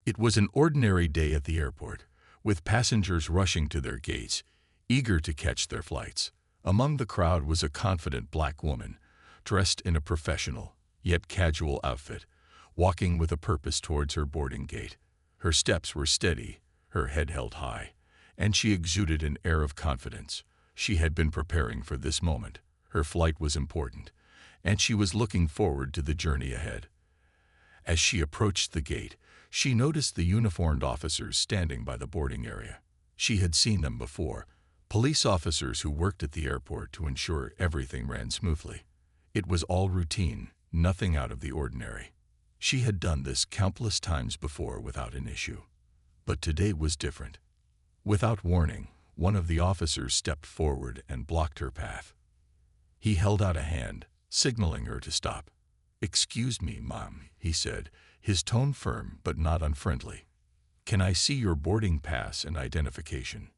It was an ordinary day at the airport, with passengers rushing to their gates, eager to catch their flights. Among the crowd was a confident black woman, dressed in a professional, yet casual outfit, walking with a purpose towards her boarding gate. Her steps were steady, her head held high, and she exuded an air of confidence. She had been preparing for this moment. Her flight was important, and she was looking forward to the journey ahead. As she approached the gate, she noticed the uniformed officers standing by the boarding area. She had seen them before, police officers who worked at the airport to ensure everything ran smoothly. It was all routine, nothing out of the ordinary. She had done this countless times before without an issue. But today was different. Without warning, one of the officers stepped forward and blocked her path. He held out a hand, signaling her to stop. "Excuse me, ma'am," he said, his tone firm but not unfriendly. "Can I see your boarding pass and identification?"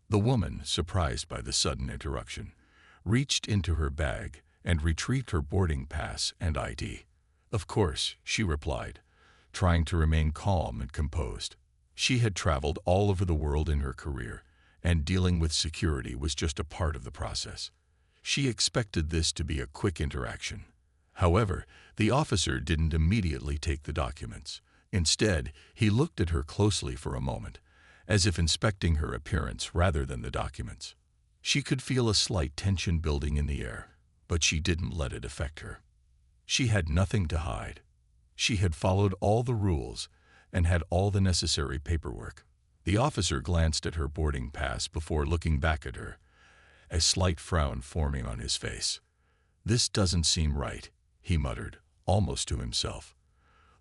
The woman, surprised by the sudden interruption, reached into her bag and retrieved her boarding pass and ID. "Of course," she replied, trying to remain calm and composed. She had traveled all over the world in her career, and dealing with security was just a part of the process. She expected this to be a quick interaction. However, the officer didn't immediately take the documents. Instead, he looked at her closely for a moment, as if inspecting her appearance rather than the documents. She could feel a slight tension building in the air, but she didn't let it affect her. She had nothing to hide. She had followed all the rules and had all the necessary paperwork. The officer glanced at her boarding pass before looking back at her, a slight frown forming on his face. "This doesn't seem right," he muttered, almost to himself.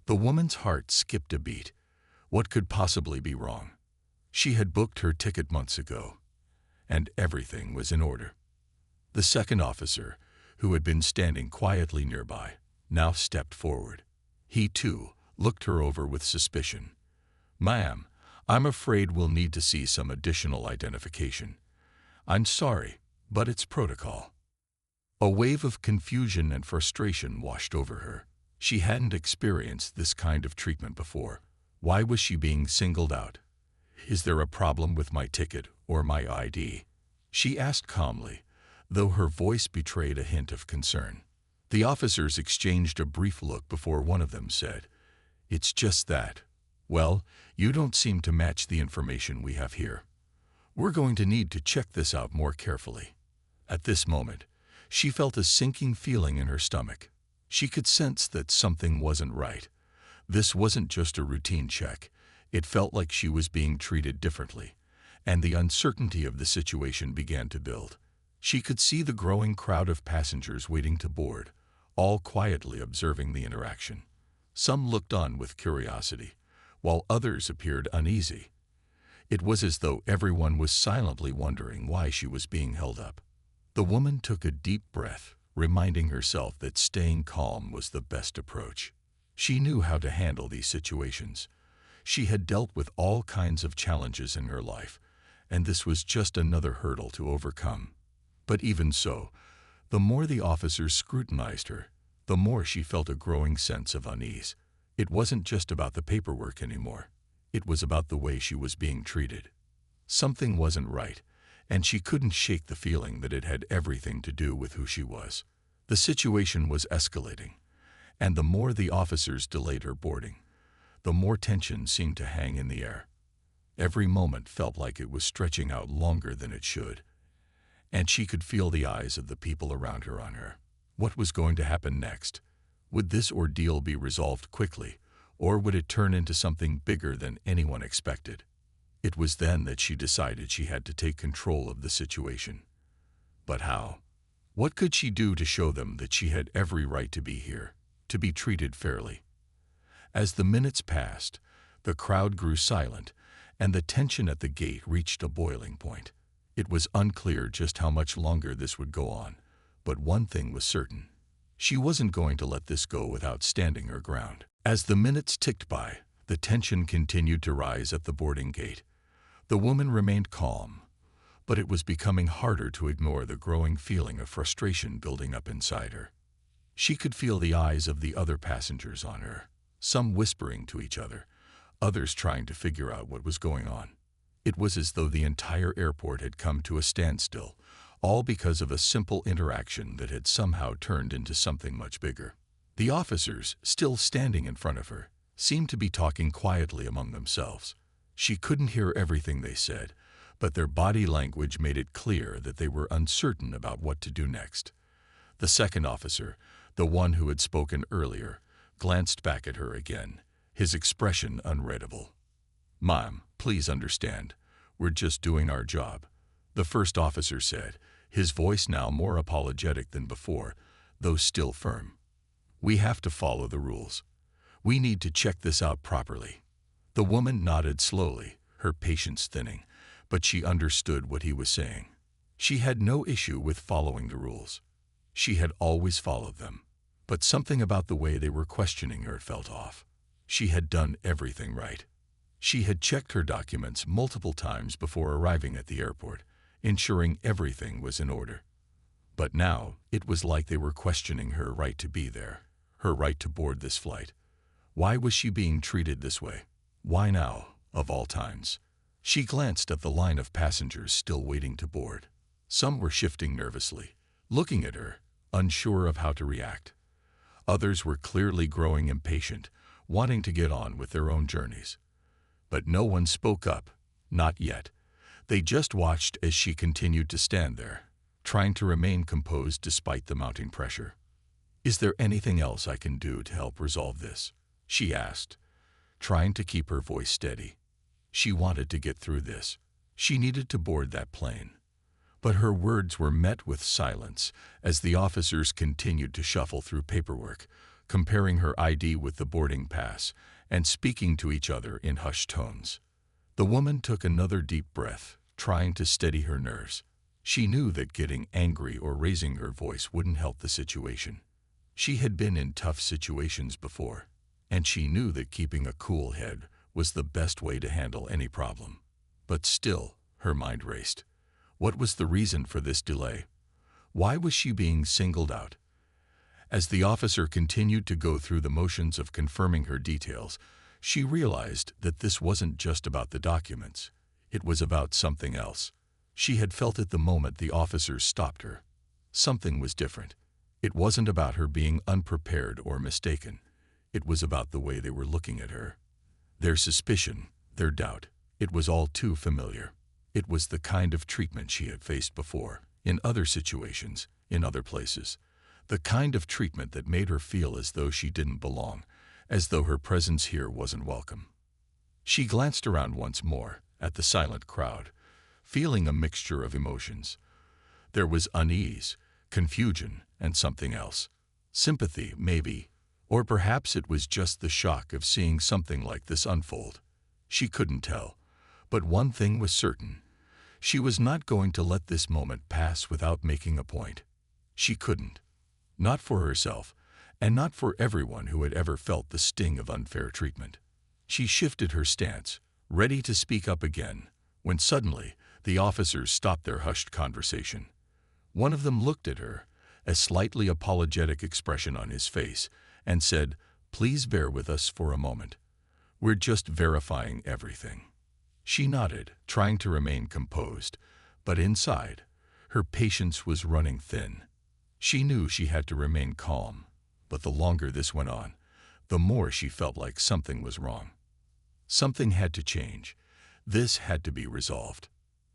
The woman's heart skipped a beat. What could possibly be wrong? She had booked her ticket months ago, and everything was in order. The second officer, who had been standing quietly nearby, now stepped forward. He, too, looked her over with suspicion. "Ma'am, I'm afraid we'll need to see some additional identification. I'm sorry, but it's protocol." A wave of confusion and frustration washed over her. She hadn't experienced this kind of treatment before. Why was she being singled out? "Is there a problem with my ticket or my ID?" she asked calmly, though her voice betrayed a hint of concern. The officers exchanged a brief look before one of them said, "It's just that. Well, you don't seem to match the information we have here. We're going to need to check this out more carefully." At this moment, she felt a sinking feeling in her stomach. She could sense that something wasn't right. This wasn't just a routine check. It felt like she was being treated differently, and the uncertainty of the situation began to build. She could see the growing crowd of passengers waiting to board, all quietly observing the interaction. Some looked on with curiosity, while others appeared uneasy. It was as though everyone was silently wondering why she was being held up. The woman took a deep breath, reminding herself that staying calm was the best approach. She knew how to handle these situations. She had dealt with all kinds of challenges in her life, and this was just another hurdle to overcome. But even so, the more the officers scrutinized her, the more she felt a growing sense of unease. It wasn't just about the paperwork anymore. It was about the way she was being treated. Something wasn't right, and she couldn't shake the feeling that it had everything to do with who she was. The situation was escalating, and the more the officers delayed her boarding, the more tension seemed to hang in the air. Every moment felt like it was stretching out longer than it should, and she could feel the eyes of the people around her on her. What was going to happen next? Would this ordeal be resolved quickly, or would it turn into something bigger than anyone expected? It was then that she decided she had to take control of the situation. But how? What could she do to show them that she had every right to be here, to be treated fairly? As the minutes passed, the crowd grew silent, and the tension at the gate reached a boiling point. It was unclear just how much longer this would go on, but one thing was certain. She wasn't going to let this go without standing her ground. As the minutes ticked by, the tension continued to rise at the boarding gate. The woman remained calm, but it was becoming harder to ignore the growing feeling of frustration building up inside her. She could feel the eyes of the other passengers on her, some whispering to each other, others trying to figure out what was going on. It was as though the entire airport had come to a standstill, all because of a simple interaction that had somehow turned into something much bigger. The officers, still standing in front of her, seemed to be talking quietly among themselves. She couldn't hear everything they said, but their body language made it clear that they were uncertain about what to do next. The second officer, the one who had spoken earlier, glanced back at her again, his expression unreadable. "Ma'am, please understand. We're just doing our job," the first officer said, his voice now more apologetic than before, though still firm. "We have to follow the rules. We need to check this out properly." The woman nodded slowly, her patience thinning, but she understood what he was saying. She had no issue with following the rules. She had always followed them. But something about the way they were questioning her felt off. She had done everything right. She had checked her documents multiple times before arriving at the airport, ensuring everything was in order. But now, it was like they were questioning her right to be there, her right to board this flight. Why was she being treated this way? Why now, of all times? She glanced at the line of passengers still waiting to board. Some were shifting nervously, looking at her, unsure of how to react. Others were clearly growing impatient, wanting to get on with their own journeys. But no one spoke up, not yet. They just watched as she continued to stand there, trying to remain composed despite the mounting pressure. "Is there anything else I can do to help resolve this?" she asked, trying to keep her voice steady. She wanted to get through this. She needed to board that plane. But her words were met with silence as the officers continued to shuffle through paperwork, comparing her ID with the boarding pass and speaking to each other in hushed tones. The woman took another deep breath, trying to steady her nerves. She knew that getting angry or raising her voice wouldn't help the situation. She had been in tough situations before, and she knew that keeping a cool head was the best way to handle any problem. But still, her mind raced. What was the reason for this delay? Why was she being singled out? As the officer continued to go through the motions of confirming her details, she realized that this wasn't just about the documents. It was about something else. She had felt it the moment the officers stopped her. Something was different. It wasn't about her being unprepared or mistaken. It was about the way they were looking at her. Their suspicion, their doubt, it was all too familiar. It was the kind of treatment she had faced before, in other situations, in other places. The kind of treatment that made her feel as though she didn't belong, as though her presence here wasn't welcome. She glanced around once more, at the silent crowd, feeling a mixture of emotions. There was unease, confusion, and something else. Sympathy, maybe, or perhaps it was just the shock of seeing something like this unfold. She couldn't tell, but one thing was certain. She was not going to let this moment pass without making a point. She couldn't. Not for herself, and not for everyone who had ever felt the sting of unfair treatment. She shifted her stance, ready to speak up again, when suddenly the officers stopped their hushed conversation. One of them looked at her, a slightly apologetic expression on his face, and said, "Please bear with us for a moment. We're just verifying everything." She nodded, trying to remain composed, but inside, her patience was running thin. She knew she had to remain calm, but the longer this went on, the more she felt like something was wrong. Something had to change. This had to be resolved.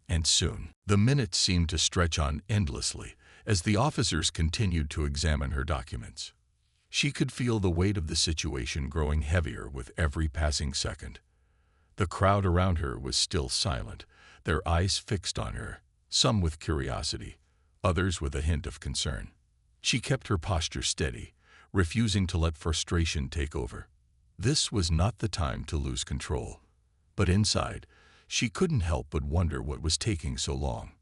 And soon, the minutes seemed to stretch on endlessly as the officers continued to examine her documents. She could feel the weight of the situation growing heavier with every passing second. The crowd around her was still silent, their eyes fixed on her, some with curiosity, others with a hint of concern. She kept her posture steady, refusing to let frustration take over. This was not the time to lose control. But inside, she couldn't help but wonder what was taking so long.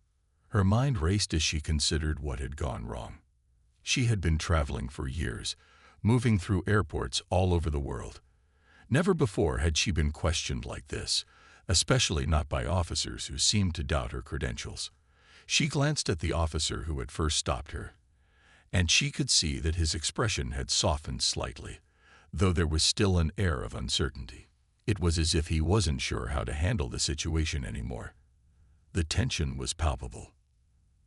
Her mind raced as she considered what had gone wrong. She had been traveling for years, moving through airports all over the world. Never before had she been questioned like this, especially not by officers who seemed to doubt her credentials. She glanced at the officer who had first stopped her, and she could see that his expression had softened slightly, though there was still an air of uncertainty. It was as if he wasn't sure how to handle the situation anymore. The tension was palpable.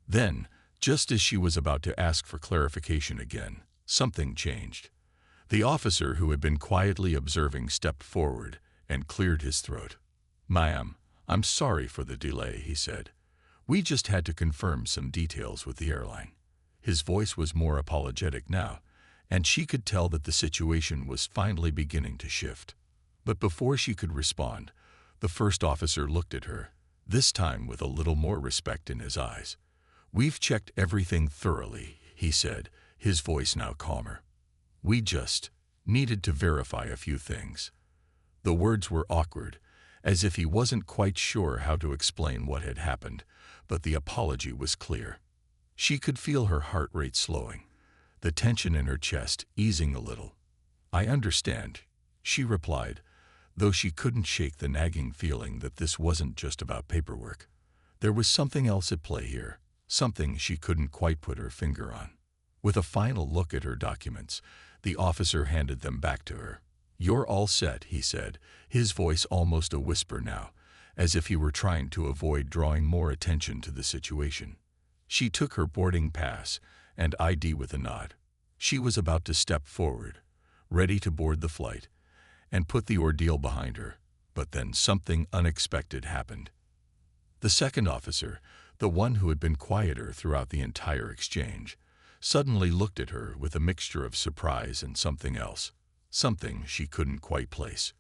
Then, just as she was about to ask for clarification again, something changed. The officer who had been quietly observing stepped forward and cleared his throat. "Ma'am, I'm sorry for the delay," he said. "We just had to confirm some details with the airline." His voice was more apologetic now, and she could tell that the situation was finally beginning to shift. But before she could respond, the first officer looked at her, this time with a little more respect in his eyes. "We've checked everything thoroughly," he said, his voice now calmer. "We just needed to verify a few things." The words were awkward, as if he wasn't quite sure how to explain what had happened, but the apology was clear. She could feel her heart rate slowing, the tension in her chest easing a little. "I understand," she replied, though she couldn't shake the nagging feeling that this wasn't just about paperwork. There was something else at play here, something she couldn't quite put her finger on. With a final look at her documents, the officer handed them back to her. "You're all set," he said, his voice almost a whisper now, as if he were trying to avoid drawing more attention to the situation. She took her boarding pass and ID with a nod. She was about to step forward, ready to board the flight, and put the ordeal behind her, but then something unexpected happened. The second officer, the one who had been quieter throughout the entire exchange, suddenly looked at her with a mixture of surprise and something else, something she couldn't quite place.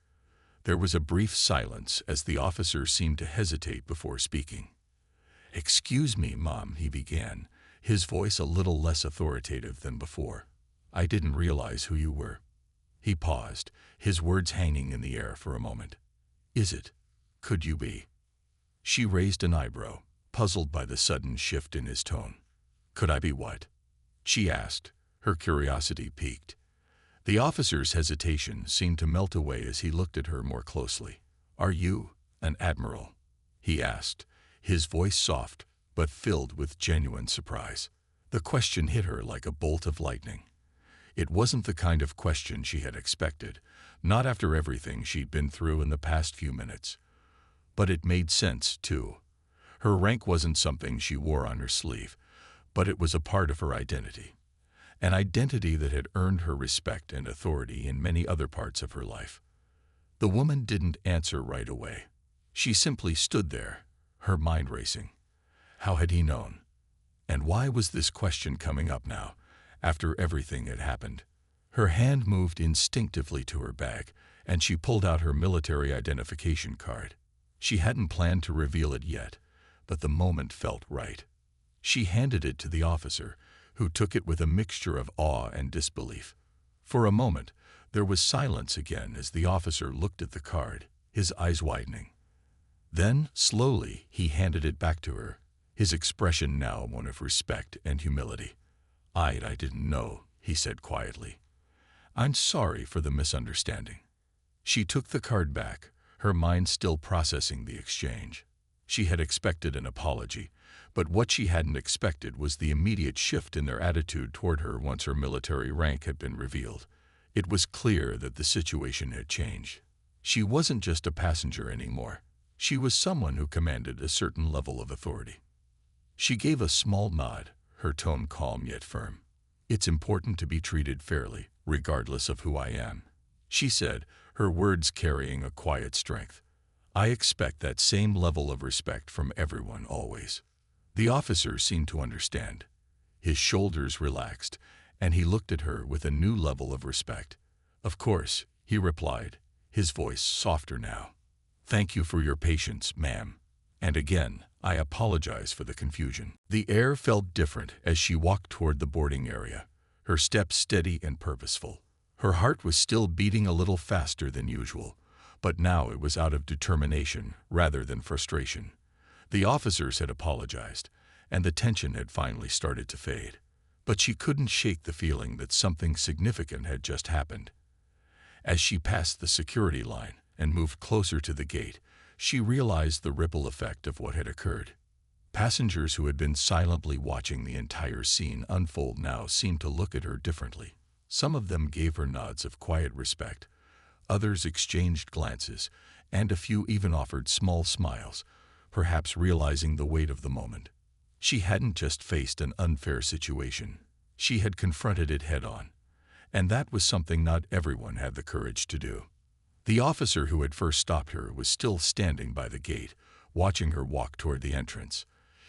There was a brief silence as the officer seemed to hesitate before speaking. "Excuse me, Mom," he began, his voice a little less authoritative than before. "I didn't realize who you were." He paused, his words hanging in the air for a moment. Could you be?" She raised an eyebrow, puzzled by the sudden shift in his tone. "Could I be what?" she asked, her curiosity piqued. The officer's hesitation seemed to melt away as he looked at her more closely. "Are you an admiral?" he asked, his voice soft but filled with genuine surprise. The question hit her like a bolt of lightning. It wasn't the kind of question she had expected, not after everything she'd been through in the past few minutes. But it made sense, too. Her rank wasn't something she wore on her sleeve, but it was a part of her identity. An identity that had earned her respect and authority in many other parts of her life. The woman didn't answer right away. She simply stood there, her mind racing. How had he known? And why was this question coming up now, after everything had happened? Her hand moved instinctively to her bag, and she pulled out her military identification card. She hadn't planned to reveal it yet, but the moment felt right. She handed it to the officer, who took it with a mixture of awe and disbelief. For a moment, there was silence again as the officer looked at the card, his eyes widening. Then, slowly, he handed it back to her, his expression now one of respect and humility. I didn't know," he said quietly. "I'm sorry for the misunderstanding." She took the card back, her mind still processing the exchange. She had expected an apology, but what she hadn't expected was the immediate shift in their attitude toward her once her military rank had been revealed. It was clear that the situation had changed. She wasn't just a passenger anymore. She was someone who commanded a certain level of authority. She gave a small nod, her tone calm yet firm. "It's important to be treated fairly, regardless of who I am," she said, her words carrying a quiet strength. "I expect that same level of respect from everyone always." The officer seemed to understand. His shoulders relaxed, and he looked at her with a new level of respect. "Of course," he replied, his voice softer now. "Thank you for your patience, ma'am. And again, I apologize for the confusion." The air felt different as she walked toward the boarding area, her steps steady and purposeful. Her heart was still beating a little faster than usual, but now it was out of determination rather than frustration. The officers had apologized, and the tension had finally started to fade. But she couldn't shake the feeling that something significant had just happened. As she passed the security line and moved closer to the gate, she realized the ripple effect of what had occurred. Passengers who had been silently watching the entire scene unfold now seemed to look at her differently. Some of them gave her nods of quiet respect. Others exchanged glances, and a few even offered small smiles, perhaps realizing the weight of the moment. She hadn't just faced an unfair situation. She had confronted it head-on, and that was something not everyone had the courage to do. The officer who had first stopped her was still standing by the gate, watching her walk toward the entrance.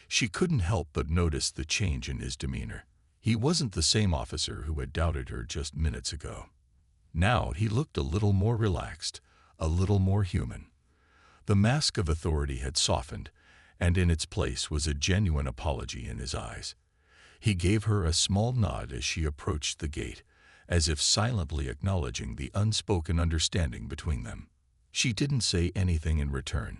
She couldn't help but notice the change in his demeanor. He wasn't the same officer who had doubted her just minutes ago. Now he looked a little more relaxed, a little more human. The mask of authority had softened, and in its place was a genuine apology in his eyes. He gave her a small nod as she approached the gate, as if silently acknowledging the unspoken understanding between them. She didn't say anything in return.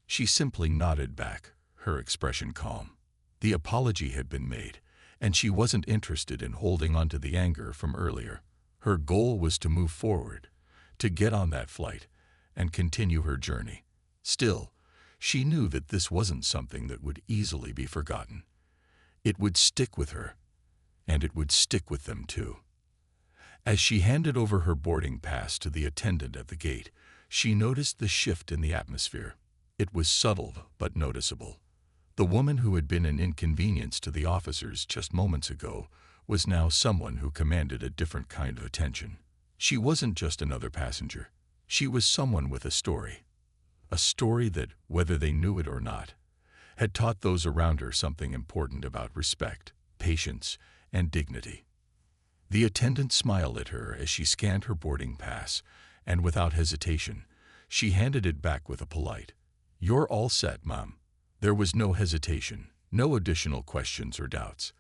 She simply nodded back, her expression calm. The apology had been made, and she wasn't interested in holding on to the anger from earlier. Her goal was to move forward, to get on that flight, and continue her journey. Still, she knew that this wasn't something that would easily be forgotten. It would stick with her, and it would stick with them too. As she handed over her boarding pass to the attendant at the gate, she noticed the shift in the atmosphere. It was subtle but noticeable. The woman who had been an inconvenience to the officers just moments ago was now someone who commanded a different kind of attention. She wasn't just another passenger. She was someone with a story. A story that, whether they knew it or not, had taught those around her something important about respect, patience, and dignity. The attendant smiled at her as she scanned her boarding pass, and without hesitation, she handed it back with a polite, "You're all set, Mom." There was no hesitation, no additional questions or doubts.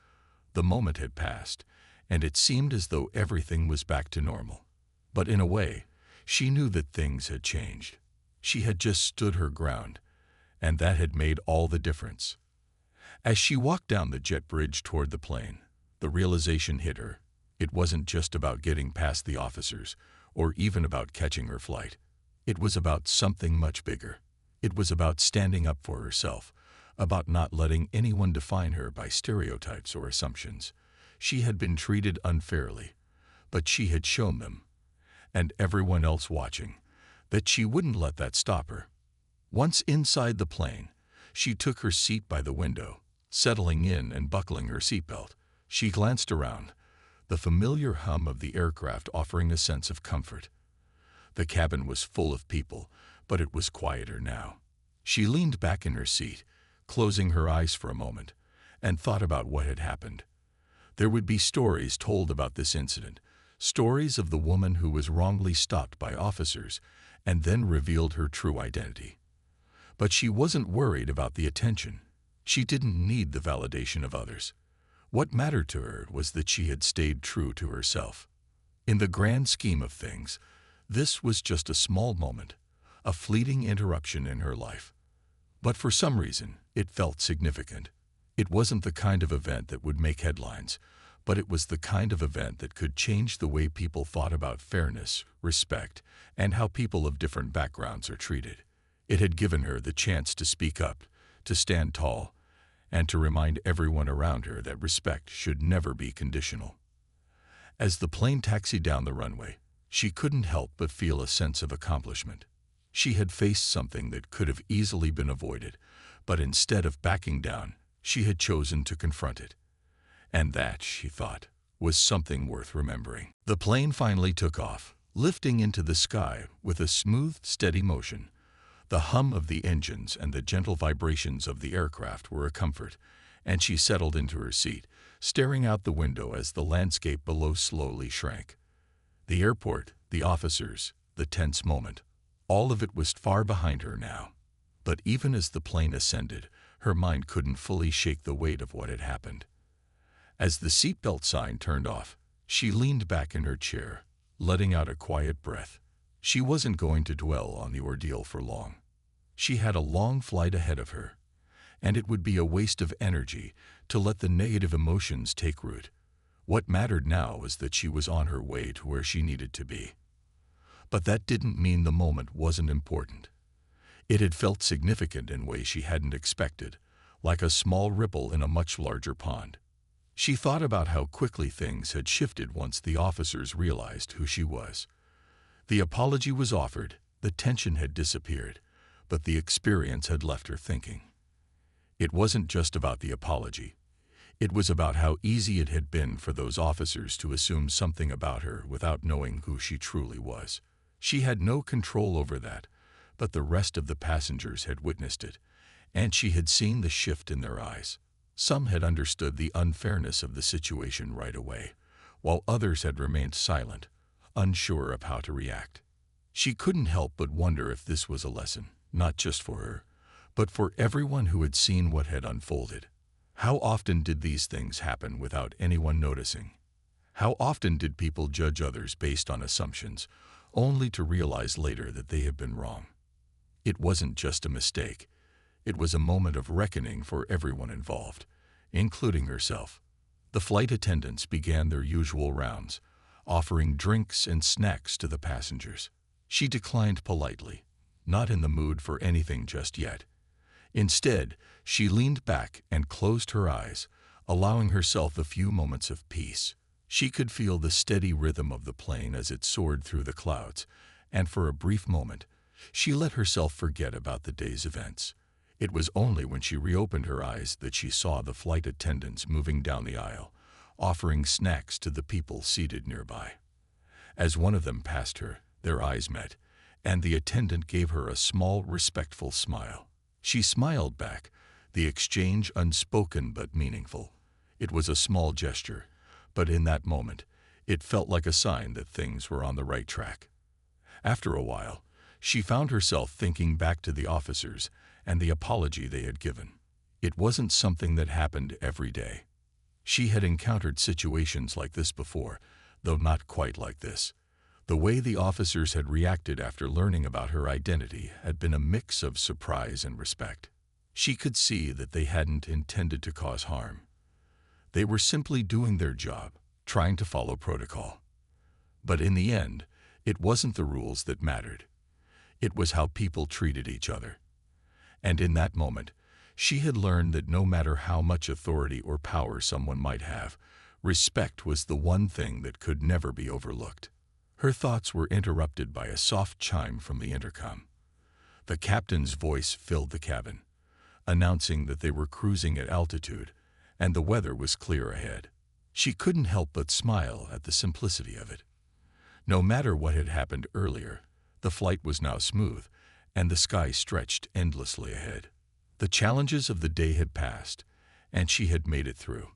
The moment had passed, and it seemed as though everything was back to normal. But in a way, she knew that things had changed. She had just stood her ground, and that had made all the difference. As she walked down the jet bridge toward the plane, the realization hit her. It wasn't just about getting past the officers, or even about catching her flight. It was about something much bigger. It was about standing up for herself, about not letting anyone define her by stereotypes or assumptions. She had been treated unfairly, but she had shown them, and everyone else watching, that she wouldn't let that stop her. Once inside the plane, she took her seat by the window, settling in and buckling her seatbelt. She glanced around, the familiar hum of the aircraft offering a sense of comfort. The cabin was full of people, but it was quieter now. She leaned back in her seat, closing her eyes for a moment, and thought about what had happened. There would be stories told about this incident, stories of the woman who was wrongly stopped by officers and then revealed her true identity. But she wasn't worried about the attention. She didn't need the validation of others. What mattered to her was that she had stayed true to herself. In the grand scheme of things, this was just a small moment, a fleeting interruption in her life. But for some reason, it felt significant. It wasn't the kind of event that would make headlines, but it was the kind of event that could change the way people thought about fairness, respect, and how people of different backgrounds are treated. It had given her the chance to speak up, to stand tall, and to remind everyone around her that respect should never be conditional. As the plane taxied down the runway, she couldn't help but feel a sense of accomplishment. She had faced something that could have easily been avoided, but instead of backing down, she had chosen to confront it. And that, she thought, was something worth remembering. The plane finally took off, lifting into the sky with a smooth, steady motion. The hum of the engines and the gentle vibrations of the aircraft were a comfort, and she settled into her seat, staring out the window as the landscape below slowly shrank. The airport, the officers, the tense moment, all of it was far behind her now. But even as the plane ascended, her mind couldn't fully shake the weight of what had happened. As the seatbelt sign turned off, she leaned back in her chair, letting out a quiet breath. She wasn't going to dwell on the ordeal for long. She had a long flight ahead of her, and it would be a waste of energy to let the negative emotions take root. What mattered now was that she was on her way to where she needed to be. But that didn't mean the moment wasn't important. It had felt significant in ways she hadn't expected, like a small ripple in a much larger pond. She thought about how quickly things had shifted once the officers realized who she was. The apology was offered, the tension had disappeared, but the experience had left her thinking. It wasn't just about the apology. It was about how easy it had been for those officers to assume something about her without knowing who she truly was. She had no control over that, but the rest of the passengers had witnessed it, and she had seen the shift in their eyes. Some had understood the unfairness of the situation right away, while others had remained silent, unsure of how to react. She couldn't help but wonder if this was a lesson, not just for her, but for everyone who had seen what had unfolded. How often did these things happen without anyone noticing? How often did people judge others based on assumptions, only to realize later that they had been wrong? It wasn't just a mistake. It was a moment of reckoning for everyone involved, including herself. The flight attendants began their usual rounds, offering drinks and snacks to the passengers. She declined politely, not in the mood for anything just yet. Instead, she leaned back and closed her eyes, allowing herself a few moments of peace. She could feel the steady rhythm of the plane as it soared through the clouds, and for a brief moment, she let herself forget about the day's events. It was only when she reopened her eyes that she saw the flight attendants moving down the aisle, offering snacks to the people seated nearby. As one of them passed her, their eyes met, and the attendant gave her a small, respectful smile. She smiled back, the exchange unspoken but meaningful. It was a small gesture, but in that moment, it felt like a sign that things were on the right track. After a while, she found herself thinking back to the officers and the apology they had given. It wasn't something that happened every day. She had encountered situations like this before, though not quite like this. The way the officers had reacted after learning about her identity had been a mix of surprise and respect. She could see that they hadn't intended to cause harm. They were simply doing their job, trying to follow protocol. But in the end, it wasn't the rules that mattered. It was how people treated each other. And in that moment, she had learned that no matter how much authority or power someone might have, respect was the one thing that could never be overlooked. Her thoughts were interrupted by a soft chime from the intercom. The captain's voice filled the cabin, announcing that they were cruising at altitude and the weather was clear ahead. She couldn't help but smile at the simplicity of it. No matter what had happened earlier, the flight was now smooth, and the sky stretched endlessly ahead. The challenges of the day had passed, and she had made it through.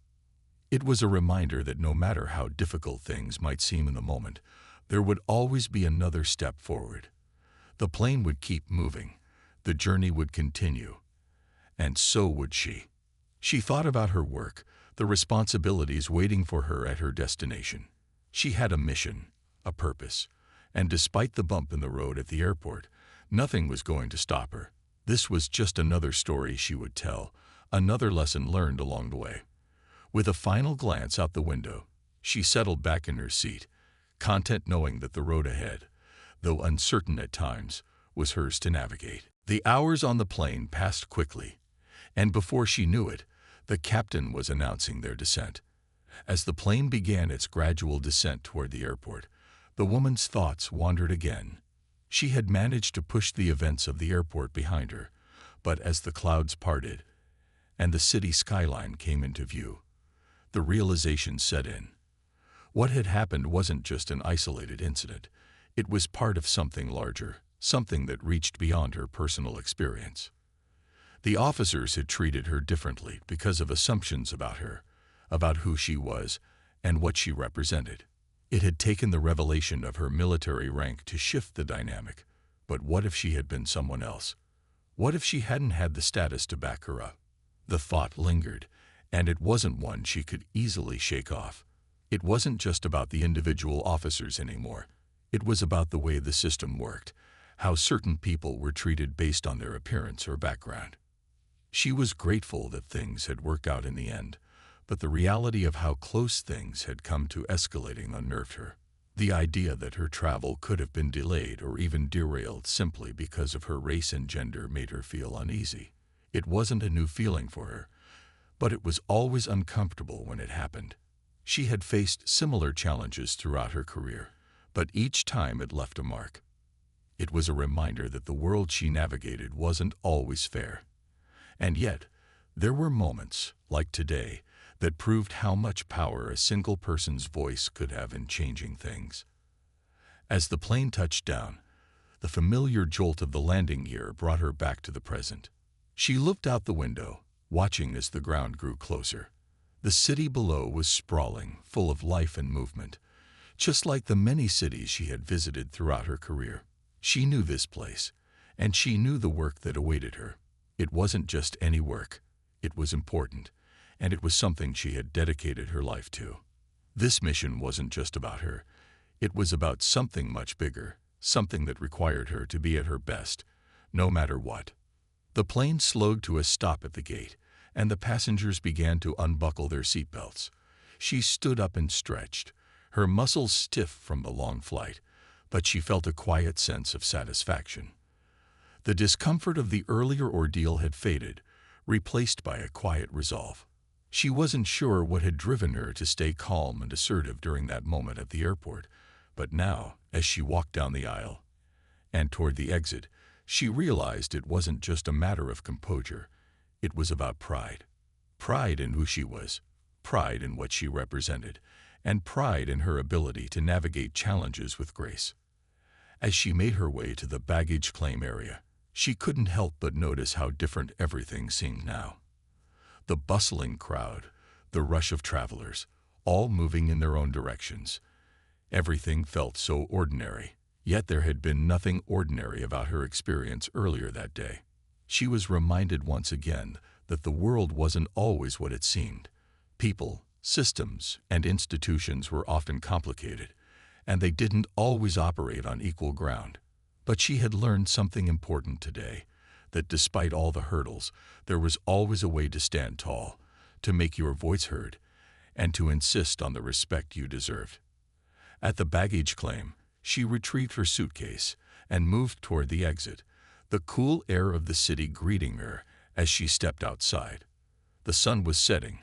It was a reminder that no matter how difficult things might seem in the moment, there would always be another step forward. The plane would keep moving, the journey would continue, and so would she. She thought about her work, the responsibilities waiting for her at her destination. She had a mission, a purpose, and despite the bump in the road at the airport, nothing was going to stop her. This was just another story she would tell, another lesson learned along the way. With a final glance out the window, she settled back in her seat, content knowing that the road ahead, though uncertain at times, was hers to navigate. The hours on the plane passed quickly, and before she knew it, the captain was announcing their descent. As the plane began its gradual descent toward the airport, the woman's thoughts wandered again. She had managed to push the events of the airport behind her, but as the clouds parted and the city skyline came into view, the realization set in. What had happened wasn't just an isolated incident. It was part of something larger, something that reached beyond her personal experience. The officers had treated her differently because of assumptions about her, about who she was and what she represented. It had taken the revelation of her military rank to shift the dynamic. But what if she had been someone else? What if she hadn't had the status to back her up? The thought lingered, and it wasn't one she could easily shake off. It wasn't just about the individual officers anymore. It was about the way the system worked, how certain people were treated based on their appearance or background. She was grateful that things had worked out in the end, but the reality of how close things had come to escalating unnerved her. The idea that her travel could have been delayed or even derailed simply because of her race and gender made her feel uneasy. It wasn't a new feeling for her, but it was always uncomfortable when it happened. She had faced similar challenges throughout her career, but each time it left a mark. It was a reminder that the world she navigated wasn't always fair. And yet, there were moments, like today, that proved how much power a single person's voice could have in changing things. As the plane touched down, the familiar jolt of the landing gear brought her back to the present. She looked out the window, watching as the ground grew closer. The city below was sprawling, full of life and movement, just like the many cities she had visited throughout her career. She knew this place, and she knew the work that awaited her. It wasn't just any work. It was important, and it was something she had dedicated her life to. This mission wasn't just about her. It was about something much bigger, something that required her to be at her best, no matter what. The plane slowed to a stop at the gate, and the passengers began to unbuckle their seatbelts. She stood up and stretched, her muscles stiff from the long flight, but she felt a quiet sense of satisfaction. The discomfort of the earlier ordeal had faded, replaced by a quiet resolve. She wasn't sure what had driven her to stay calm and assertive during that moment at the airport, but now, as she walked down the aisle and toward the exit, she realized it wasn't just a matter of composure. It was about pride. Pride in who she was, pride in what she represented, and pride in her ability to navigate challenges with grace. As she made her way to the baggage claim area, she couldn't help but notice how different everything seemed now. The bustling crowd, the rush of travelers, all moving in their own directions. Everything felt so ordinary, yet there had been nothing ordinary about her experience earlier that day. She was reminded once again that the world wasn't always what it seemed. People, systems, and institutions were often complicated, and they didn't always operate on equal ground. But she had learned something important today, that despite all the hurdles, there was always a way to stand tall, to make your voice heard, and to insist on the respect you deserved. At the baggage claim, she retrieved her suitcase and moved toward the exit, the cool air of the city greeting her as she stepped outside. The sun was setting,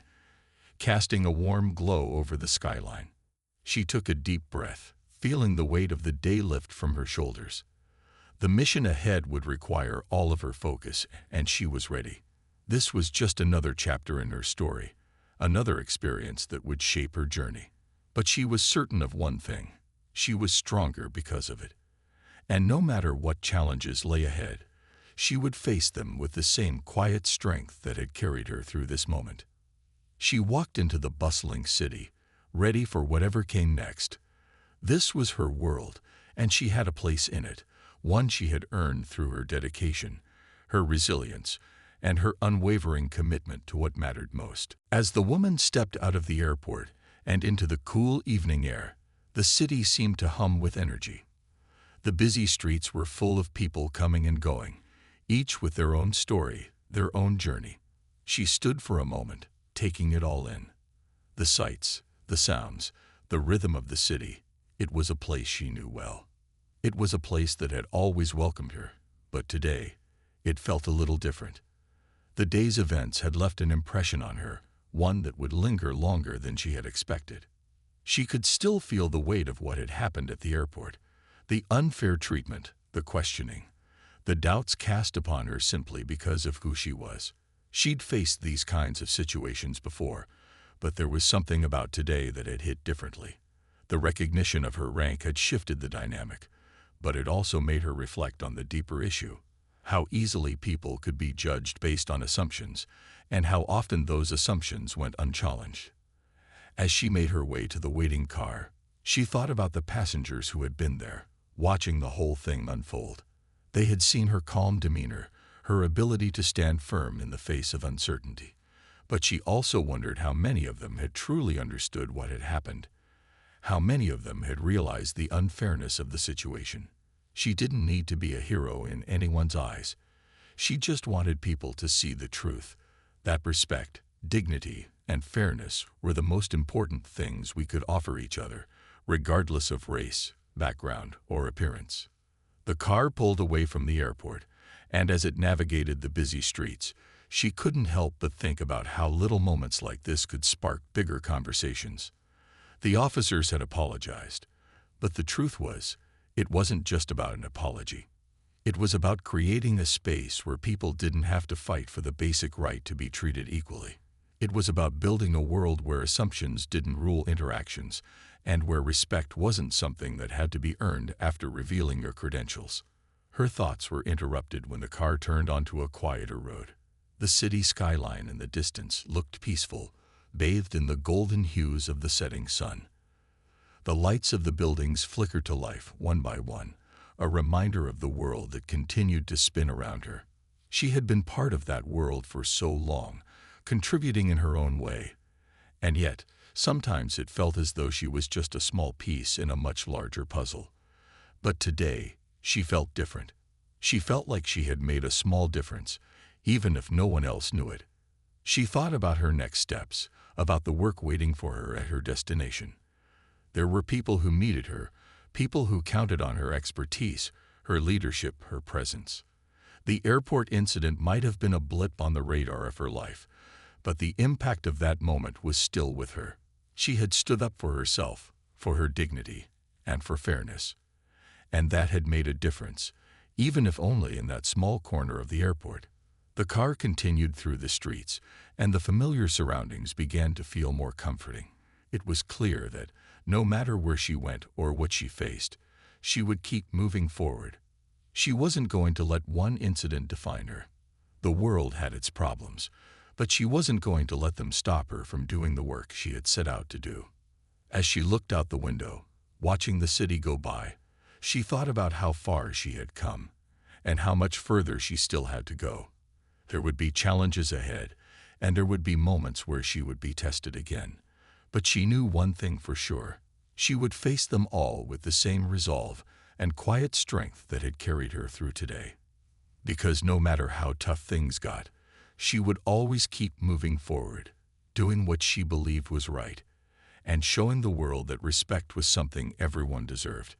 casting a warm glow over the skyline. She took a deep breath, feeling the weight of the day lift from her shoulders. The mission ahead would require all of her focus, and she was ready. This was just another chapter in her story, another experience that would shape her journey. But she was certain of one thing: she was stronger because of it. And no matter what challenges lay ahead, she would face them with the same quiet strength that had carried her through this moment. She walked into the bustling city, ready for whatever came next. This was her world, and she had a place in it, one she had earned through her dedication, her resilience, and her unwavering commitment to what mattered most. As the woman stepped out of the airport and into the cool evening air, the city seemed to hum with energy. The busy streets were full of people coming and going, each with their own story, their own journey. She stood for a moment, taking it all in. The sights, the sounds, the rhythm of the city. It was a place she knew well. It was a place that had always welcomed her, but today, it felt a little different. The day's events had left an impression on her, one that would linger longer than she had expected. She could still feel the weight of what had happened at the airport, the unfair treatment, the questioning, the doubts cast upon her simply because of who she was. She'd faced these kinds of situations before, but there was something about today that had hit differently. The recognition of her rank had shifted the dynamic, but it also made her reflect on the deeper issue: how easily people could be judged based on assumptions, and how often those assumptions went unchallenged. As she made her way to the waiting car, she thought about the passengers who had been there, watching the whole thing unfold. They had seen her calm demeanor, her ability to stand firm in the face of uncertainty. But she also wondered how many of them had truly understood what had happened, how many of them had realized the unfairness of the situation. She didn't need to be a hero in anyone's eyes. She just wanted people to see the truth, that respect, dignity, and fairness were the most important things we could offer each other, regardless of race, background, or appearance. The car pulled away from the airport, and as it navigated the busy streets, she couldn't help but think about how little moments like this could spark bigger conversations. The officers had apologized, But the truth was, it wasn't just about an apology. It was about creating a space where people didn't have to fight for the basic right to be treated equally. It was about building a world where assumptions didn't rule interactions, and where respect wasn't something that had to be earned after revealing your credentials. Her thoughts were interrupted when the car turned onto a quieter road. The city skyline in the distance looked peaceful, bathed in the golden hues of the setting sun. The lights of the buildings flickered to life one by one, a reminder of the world that continued to spin around her. She had been part of that world for so long, contributing in her own way. And yet, sometimes it felt as though she was just a small piece in a much larger puzzle. But today, she felt different. She felt like she had made a small difference, even if no one else knew it. She thought about her next steps, about the work waiting for her at her destination. There were people who needed her, people who counted on her expertise, her leadership, her presence. The airport incident might have been a blip on the radar of her life, but the impact of that moment was still with her. She had stood up for herself, for her dignity, and for fairness. And that had made a difference, even if only in that small corner of the airport. The car continued through the streets, and the familiar surroundings began to feel more comforting. It was clear that, no matter where she went or what she faced, she would keep moving forward. She wasn't going to let one incident define her. The world had its problems, but she wasn't going to let them stop her from doing the work she had set out to do. As she looked out the window, watching the city go by, she thought about how far she had come, and how much further she still had to go. There would be challenges ahead, and there would be moments where she would be tested again. But she knew one thing for sure. She would face them all with the same resolve and quiet strength that had carried her through today. Because no matter how tough things got, she would always keep moving forward, doing what she believed was right, and showing the world that respect was something everyone deserved,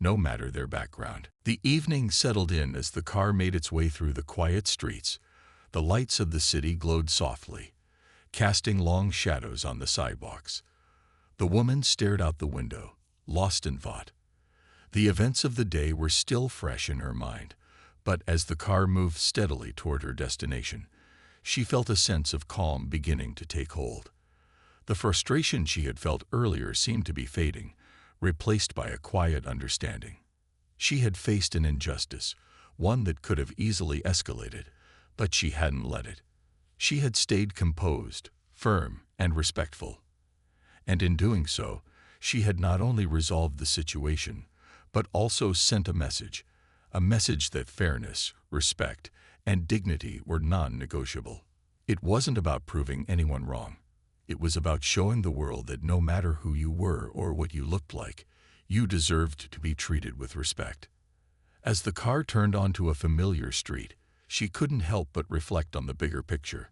no matter their background. The evening settled in as the car made its way through the quiet streets. The lights of the city glowed softly, casting long shadows on the sidewalks. The woman stared out the window, lost in thought. The events of the day were still fresh in her mind, but as the car moved steadily toward her destination, she felt a sense of calm beginning to take hold. The frustration she had felt earlier seemed to be fading, replaced by a quiet understanding. She had faced an injustice, one that could have easily escalated, but she hadn't let it. She had stayed composed, firm, and respectful. And in doing so, she had not only resolved the situation, but also sent a message that fairness, respect, and dignity were non-negotiable. It wasn't about proving anyone wrong. It was about showing the world that no matter who you were or what you looked like, you deserved to be treated with respect. As the car turned onto a familiar street, she couldn't help but reflect on the bigger picture.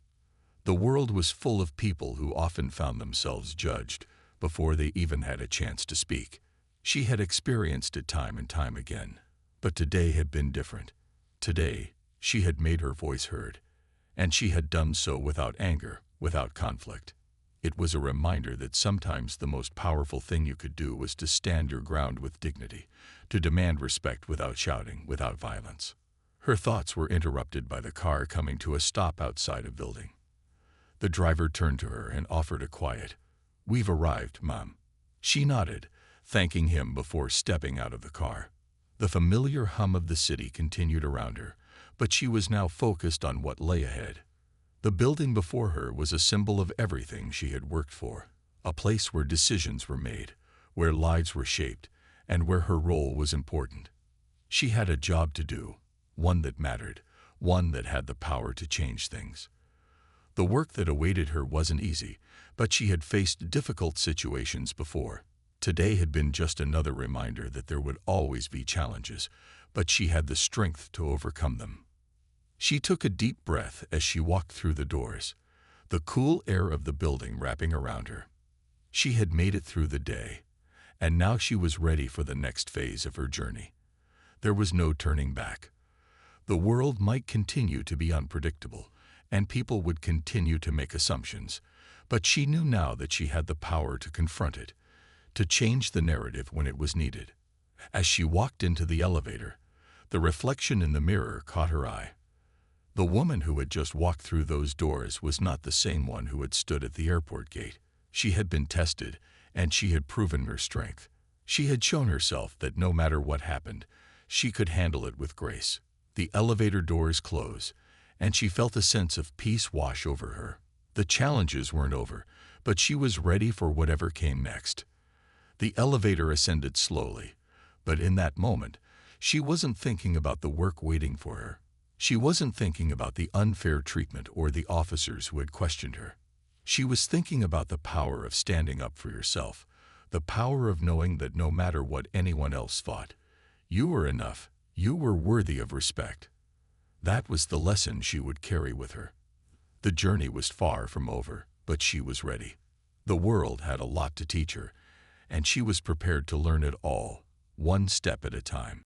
The world was full of people who often found themselves judged before they even had a chance to speak. She had experienced it time and time again. But today had been different. Today, she had made her voice heard, and she had done so without anger, without conflict. It was a reminder that sometimes the most powerful thing you could do was to stand your ground with dignity, to demand respect without shouting, without violence. Her thoughts were interrupted by the car coming to a stop outside a building. The driver turned to her and offered a quiet, "We've arrived, Mom." She nodded, thanking him before stepping out of the car. The familiar hum of the city continued around her, but she was now focused on what lay ahead. The building before her was a symbol of everything she had worked for, a place where decisions were made, where lives were shaped, and where her role was important. She had a job to do, one that mattered, one that had the power to change things. The work that awaited her wasn't easy, but she had faced difficult situations before. Today had been just another reminder that there would always be challenges, but she had the strength to overcome them. She took a deep breath as she walked through the doors, the cool air of the building wrapping around her. She had made it through the day, and now she was ready for the next phase of her journey. There was no turning back. The world might continue to be unpredictable, and people would continue to make assumptions, but she knew now that she had the power to confront it, to change the narrative when it was needed. As she walked into the elevator, the reflection in the mirror caught her eye. The woman who had just walked through those doors was not the same one who had stood at the airport gate. She had been tested, and she had proven her strength. She had shown herself that no matter what happened, she could handle it with grace. The elevator doors closed, and she felt a sense of peace wash over her. The challenges weren't over, but she was ready for whatever came next. The elevator ascended slowly, but in that moment, she wasn't thinking about the work waiting for her. She wasn't thinking about the unfair treatment or the officers who had questioned her. She was thinking about the power of standing up for yourself, the power of knowing that no matter what anyone else thought, you were enough, you were worthy of respect. That was the lesson she would carry with her. The journey was far from over, but she was ready. The world had a lot to teach her, and she was prepared to learn it all, one step at a time.